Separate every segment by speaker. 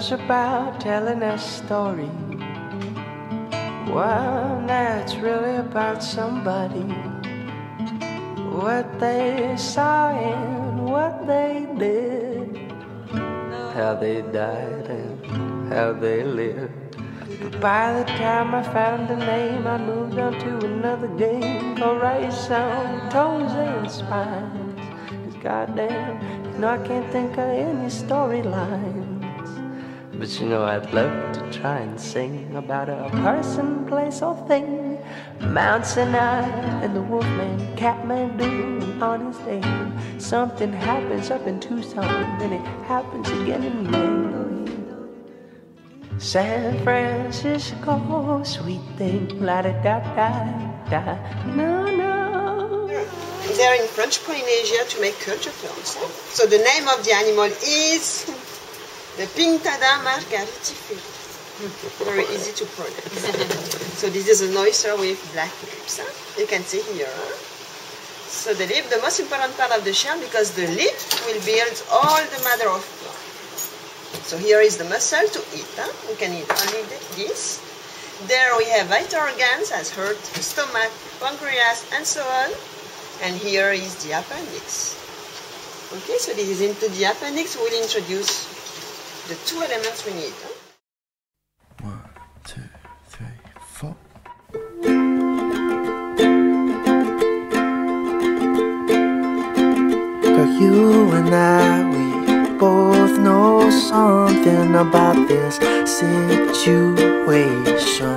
Speaker 1: was about telling a story, one that's really about somebody, what they saw and what they did, how they died and how they lived. But by the time I found a name, I moved on to another game called right sound, toes and spines. 'Cause goddamn, you know I can't think of any storylines. But you know I'd love to try and sing about a person, place or thing. Mount Sinai and the Wolfman, Kathmandu on his day. Something happens up in Tucson, then it happens again in Maine. San Francisco, sweet thing, la-da-da-da-da, no.
Speaker 2: They're in French Polynesia to make culture films. So the name of the animal is the Pinctada margaritifera. Very easy to pronounce. So this is an oyster with black lips. You can see here. So the lip, the most important part of the shell, because the lip will build all the matter of life. So here is the muscle to eat. We can eat only this. There we have vital organs as heart, stomach, pancreas, and so on. And here is the appendix. Okay, so this is into the appendix. We'll introduce the two elements we need.
Speaker 3: 1, 2, 3, 4.
Speaker 1: Girl, you and I, we both know something about this situation.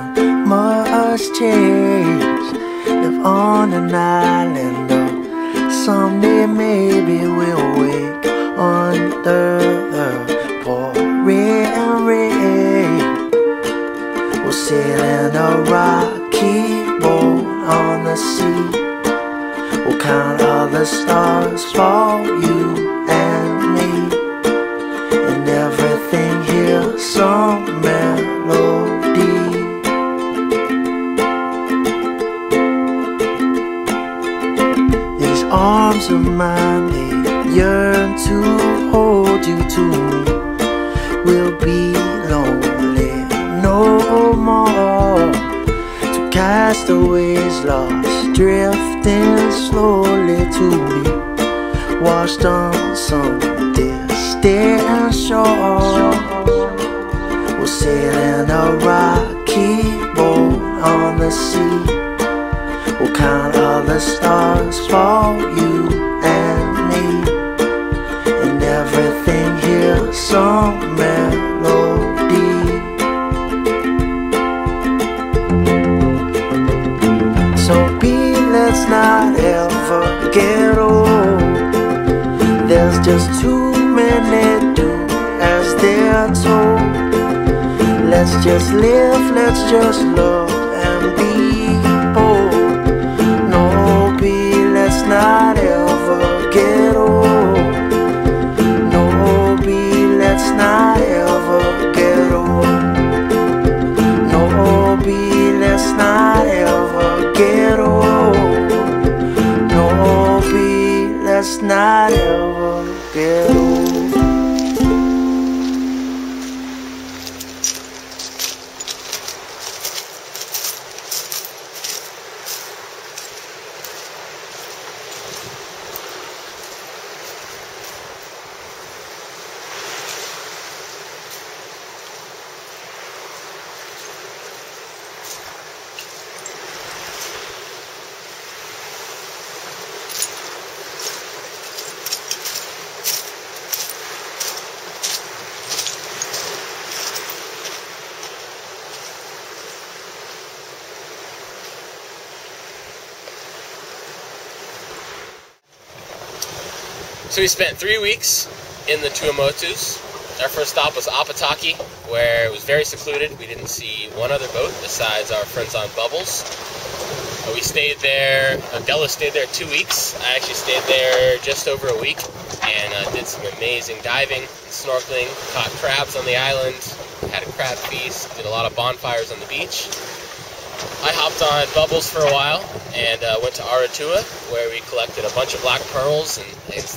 Speaker 1: Must change. Live on an island, or someday maybe we'll wake under the pouring rain. We'll sail in a rocky boat on the sea. We'll count all the stars for you and me, and everything here some melody. These arms of mine, they yearn to hold you to me. We'll be lonely no more. Two castaways lost, drifting slowly to be washed on some distant shore. We'll sail in a rocky boat on the sea. We'll count all the stars for you and me, and everything here some melody. So let's not ever get old. There's just too many do as they're told. Let's just live, let's just love and be bold. No, let's not ever get old. No, let's not ever get old. No, let's not ever get old. Let's not ever get old.
Speaker 4: So we spent 3 weeks in the Tuamotus. Our first stop was Apataki, where it was very secluded. We didn't see one other boat besides our friends on Bubbles. We stayed there, Della stayed there 2 weeks. I actually stayed there just over a week and did some amazing diving and snorkeling, caught crabs on the island, had a crab feast, did a lot of bonfires on the beach. I hopped on Bubbles for a while and went to Aratua, where we collected a bunch of black pearls, and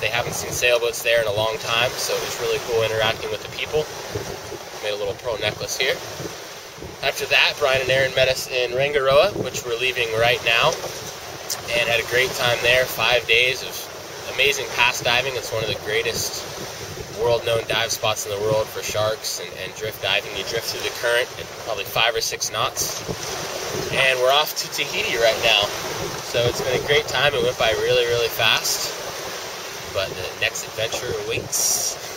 Speaker 4: they haven't seen sailboats there in a long time, so it was really cool interacting with the people. made a little pearl necklace here. After that, Brian and Aaron met us in Rangiroa, which we're leaving right now, and had a great time there. 5 days of amazing pass diving. It's one of the greatest world-known dive spots in the world for sharks and drift diving. You drift through the current at probably 5 or 6 knots. And we're off to Tahiti right now. So it's been a great time. It went by really, really fast. But the next adventure awaits.